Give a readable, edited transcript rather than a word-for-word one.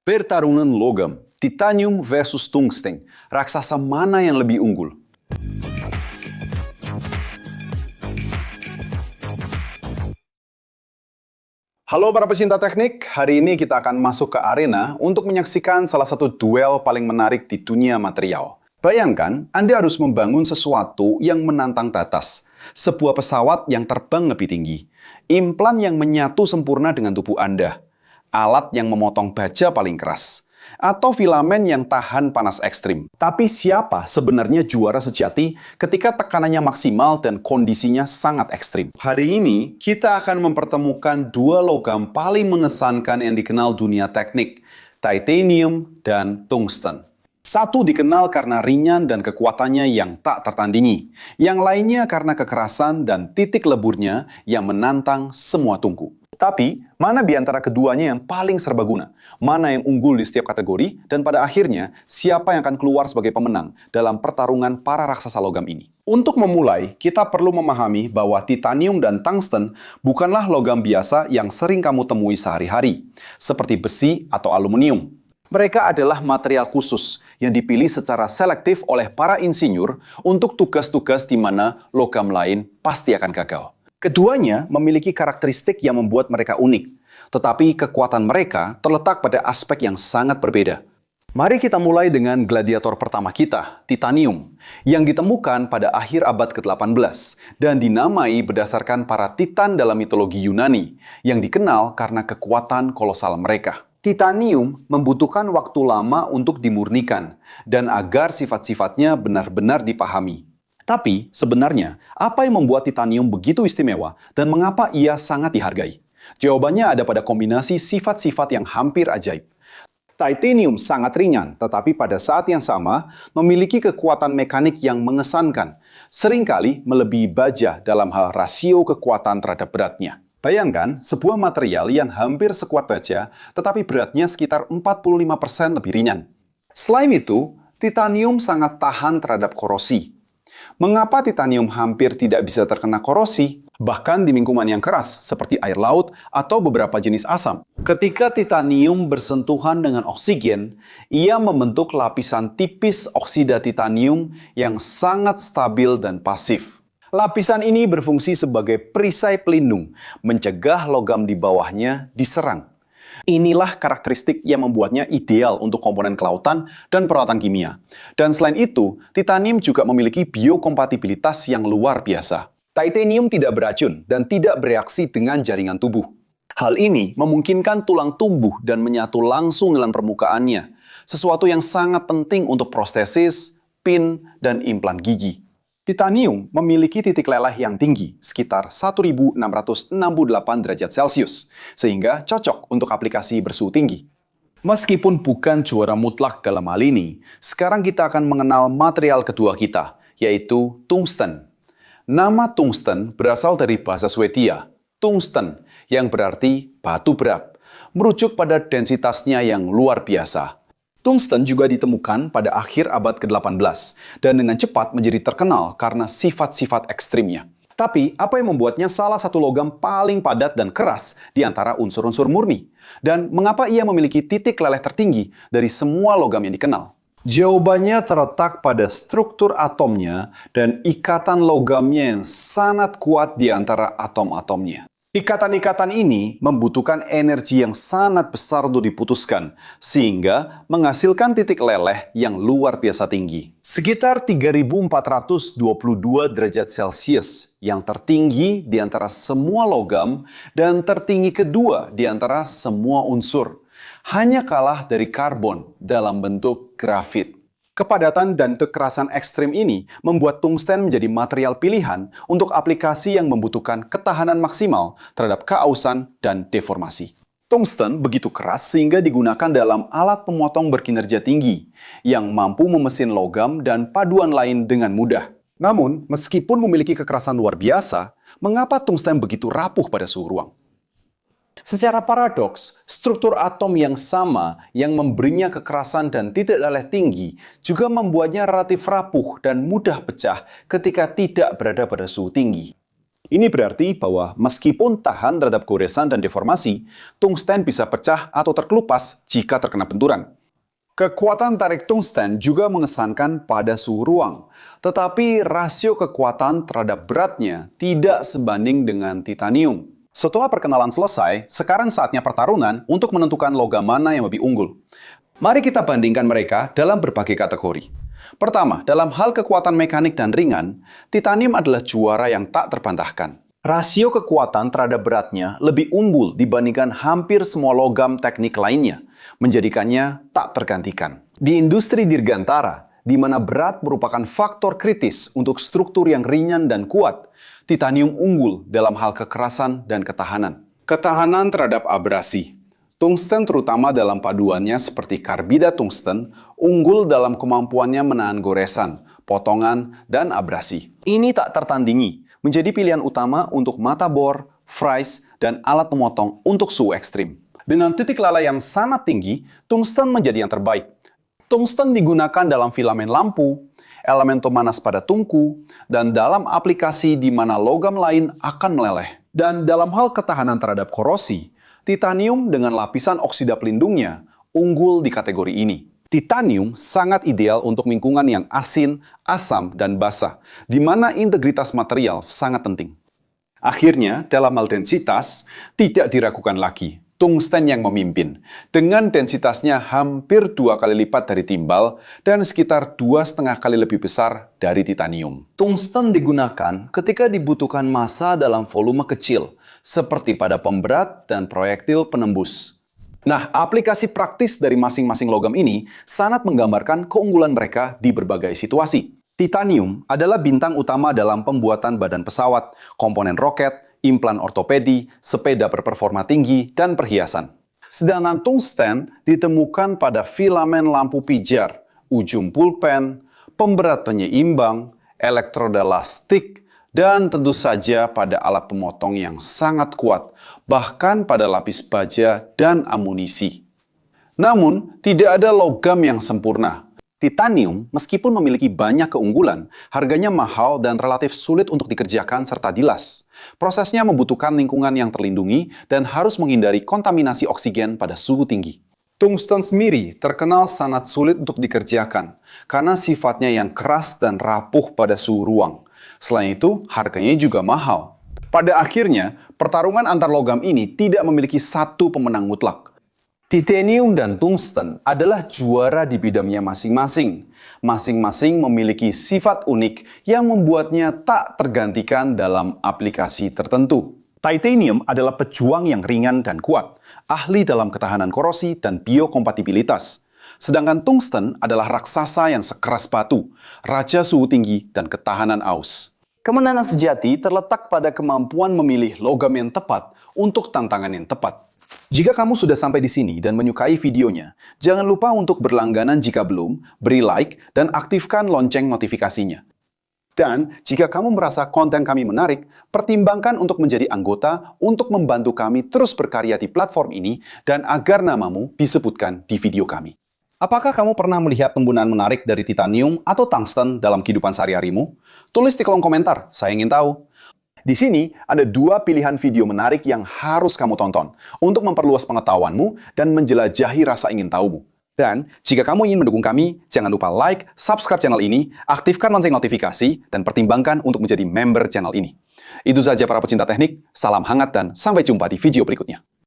Pertarungan logam, titanium versus tungsten. Raksasa mana yang lebih unggul? Halo para pecinta teknik, hari ini kita akan masuk ke arena untuk menyaksikan salah satu duel paling menarik di dunia material. Bayangkan, Anda harus membangun sesuatu yang menantang batas. Sebuah pesawat yang terbang lebih tinggi. Implan yang menyatu sempurna dengan tubuh Anda. Alat yang memotong baja paling keras. Atau filamen yang tahan panas ekstrim. Tapi siapa sebenarnya juara sejati ketika tekanannya maksimal dan kondisinya sangat ekstrim? Hari ini, kita akan mempertemukan dua logam paling mengesankan yang dikenal dunia teknik. Titanium dan tungsten. Satu dikenal karena ringan dan kekuatannya yang tak tertandingi. Yang lainnya karena kekerasan dan titik leburnya yang menantang semua tungku. Tapi, mana di antara keduanya yang paling serbaguna? Mana yang unggul di setiap kategori? Dan pada akhirnya, siapa yang akan keluar sebagai pemenang dalam pertarungan para raksasa logam ini? Untuk memulai, kita perlu memahami bahwa titanium dan tungsten bukanlah logam biasa yang sering kamu temui sehari-hari, seperti besi atau aluminium. Mereka adalah material khusus yang dipilih secara selektif oleh para insinyur untuk tugas-tugas di mana logam lain pasti akan gagal. Keduanya memiliki karakteristik yang membuat mereka unik, tetapi kekuatan mereka terletak pada aspek yang sangat berbeda. Mari kita mulai dengan gladiator pertama kita, titanium, yang ditemukan pada akhir abad ke-18 dan dinamai berdasarkan para titan dalam mitologi Yunani yang dikenal karena kekuatan kolosal mereka. Titanium membutuhkan waktu lama untuk dimurnikan dan agar sifat-sifatnya benar-benar dipahami. Tapi sebenarnya, apa yang membuat titanium begitu istimewa dan mengapa ia sangat dihargai? Jawabannya ada pada kombinasi sifat-sifat yang hampir ajaib. Titanium sangat ringan, tetapi pada saat yang sama memiliki kekuatan mekanik yang mengesankan, seringkali melebihi baja dalam hal rasio kekuatan terhadap beratnya. Bayangkan sebuah material yang hampir sekuat baja, tetapi beratnya sekitar 45% lebih ringan. Selain itu, titanium sangat tahan terhadap korosi. Mengapa titanium hampir tidak bisa terkena korosi, bahkan di lingkungan yang keras seperti air laut atau beberapa jenis asam? Ketika titanium bersentuhan dengan oksigen, ia membentuk lapisan tipis oksida titanium yang sangat stabil dan pasif. Lapisan ini berfungsi sebagai perisai pelindung, mencegah logam di bawahnya diserang. Inilah karakteristik yang membuatnya ideal untuk komponen kelautan dan peralatan kimia. Dan selain itu, titanium juga memiliki biokompatibilitas yang luar biasa. Titanium tidak beracun dan tidak bereaksi dengan jaringan tubuh. Hal ini memungkinkan tulang tumbuh dan menyatu langsung dengan permukaannya, sesuatu yang sangat penting untuk prostesis, pin, dan implan gigi. Titanium memiliki titik leleh yang tinggi, sekitar 1668 derajat Celcius, sehingga cocok untuk aplikasi bersuhu tinggi. Meskipun bukan juara mutlak dalam hal ini, sekarang kita akan mengenal material kedua kita, yaitu tungsten. Nama tungsten berasal dari bahasa Swedia, tungsten, yang berarti batu berat, merujuk pada densitasnya yang luar biasa. Tungsten juga ditemukan pada akhir abad ke-18 dan dengan cepat menjadi terkenal karena sifat-sifat ekstrimnya. Tapi, apa yang membuatnya salah satu logam paling padat dan keras di antara unsur-unsur murni? Dan mengapa ia memiliki titik leleh tertinggi dari semua logam yang dikenal? Jawabannya terletak pada struktur atomnya dan ikatan logamnya yang sangat kuat di antara atom-atomnya. Ikatan-ikatan ini membutuhkan energi yang sangat besar untuk diputuskan, sehingga menghasilkan titik leleh yang luar biasa tinggi. Sekitar 3422 derajat Celcius, yang tertinggi di antara semua logam dan tertinggi kedua di antara semua unsur. Hanya kalah dari karbon dalam bentuk grafit. Kepadatan dan kekerasan ekstrim ini membuat tungsten menjadi material pilihan untuk aplikasi yang membutuhkan ketahanan maksimal terhadap keausan dan deformasi. Tungsten begitu keras sehingga digunakan dalam alat pemotong berkinerja tinggi yang mampu memesin logam dan paduan lain dengan mudah. Namun, meskipun memiliki kekerasan luar biasa, mengapa tungsten begitu rapuh pada suhu ruang? Secara paradoks, struktur atom yang sama yang memberinya kekerasan dan titik leleh tinggi juga membuatnya relatif rapuh dan mudah pecah ketika tidak berada pada suhu tinggi. Ini berarti bahwa meskipun tahan terhadap goresan dan deformasi, tungsten bisa pecah atau terkelupas jika terkena benturan. Kekuatan tarik tungsten juga mengesankan pada suhu ruang, tetapi rasio kekuatan terhadap beratnya tidak sebanding dengan titanium. Setelah perkenalan selesai, sekarang saatnya pertarungan untuk menentukan logam mana yang lebih unggul. Mari kita bandingkan mereka dalam berbagai kategori. Pertama, dalam hal kekuatan mekanik dan ringan, titanium adalah juara yang tak terbantahkan. Rasio kekuatan terhadap beratnya lebih unggul dibandingkan hampir semua logam teknik lainnya, menjadikannya tak tergantikan. Di industri dirgantara, di mana berat merupakan faktor kritis untuk struktur yang ringan dan kuat, titanium unggul dalam hal kekerasan dan ketahanan. Ketahanan terhadap abrasi. Tungsten terutama dalam paduannya seperti karbida tungsten, unggul dalam kemampuannya menahan goresan, potongan, dan abrasi. Ini tak tertandingi, menjadi pilihan utama untuk mata bor, fries, dan alat pemotong untuk suhu ekstrim. Dengan titik lala yang sangat tinggi, tungsten menjadi yang terbaik. Tungsten digunakan dalam filamen lampu, elemen pemanas pada tungku, dan dalam aplikasi di mana logam lain akan meleleh. Dan dalam hal ketahanan terhadap korosi, titanium dengan lapisan oksida pelindungnya unggul di kategori ini. Titanium sangat ideal untuk lingkungan yang asin, asam, dan basah, di mana integritas material sangat penting. Akhirnya, dalam hal densitas, tidak diragukan lagi. Tungsten yang memimpin, dengan densitasnya hampir 2 kali lipat dari timbal dan sekitar 2,5 kali lebih besar dari titanium. Tungsten digunakan ketika dibutuhkan massa dalam volume kecil, seperti pada pemberat dan proyektil penembus. Nah, aplikasi praktis dari masing-masing logam ini sangat menggambarkan keunggulan mereka di berbagai situasi. Titanium adalah bintang utama dalam pembuatan badan pesawat, komponen roket, implan ortopedi, sepeda berperforma tinggi, dan perhiasan. Sedangkan tungsten ditemukan pada filamen lampu pijar, ujung pulpen, pemberat penyeimbang, elektroda lastik, dan tentu saja pada alat pemotong yang sangat kuat, bahkan pada lapis baja dan amunisi. Namun, tidak ada logam yang sempurna. Titanium, meskipun memiliki banyak keunggulan, harganya mahal dan relatif sulit untuk dikerjakan serta dilas. Prosesnya membutuhkan lingkungan yang terlindungi dan harus menghindari kontaminasi oksigen pada suhu tinggi. Tungsten sendiri terkenal sangat sulit untuk dikerjakan karena sifatnya yang keras dan rapuh pada suhu ruang. Selain itu, harganya juga mahal. Pada akhirnya, pertarungan antar logam ini tidak memiliki satu pemenang mutlak. Titanium dan tungsten adalah juara di bidangnya masing-masing. Masing-masing memiliki sifat unik yang membuatnya tak tergantikan dalam aplikasi tertentu. Titanium adalah pejuang yang ringan dan kuat, ahli dalam ketahanan korosi dan biokompatibilitas. Sedangkan tungsten adalah raksasa yang sekeras batu, raja suhu tinggi dan ketahanan aus. Kemenangan sejati terletak pada kemampuan memilih logam yang tepat untuk tantangan yang tepat. Jika kamu sudah sampai di sini dan menyukai videonya, jangan lupa untuk berlangganan jika belum, beri like, dan aktifkan lonceng notifikasinya. Dan jika kamu merasa konten kami menarik, pertimbangkan untuk menjadi anggota untuk membantu kami terus berkarya di platform ini dan agar namamu disebutkan di video kami. Apakah kamu pernah melihat penggunaan menarik dari titanium atau tungsten dalam kehidupan sehari-harimu? Tulis di kolom komentar, saya ingin tahu. Di sini ada 2 pilihan video menarik yang harus kamu tonton untuk memperluas pengetahuanmu dan menjelajahi rasa ingin tahumu. Dan jika kamu ingin mendukung kami, jangan lupa like, subscribe channel ini, aktifkan lonceng notifikasi, dan pertimbangkan untuk menjadi member channel ini. Itu saja para pecinta teknik, salam hangat dan sampai jumpa di video berikutnya.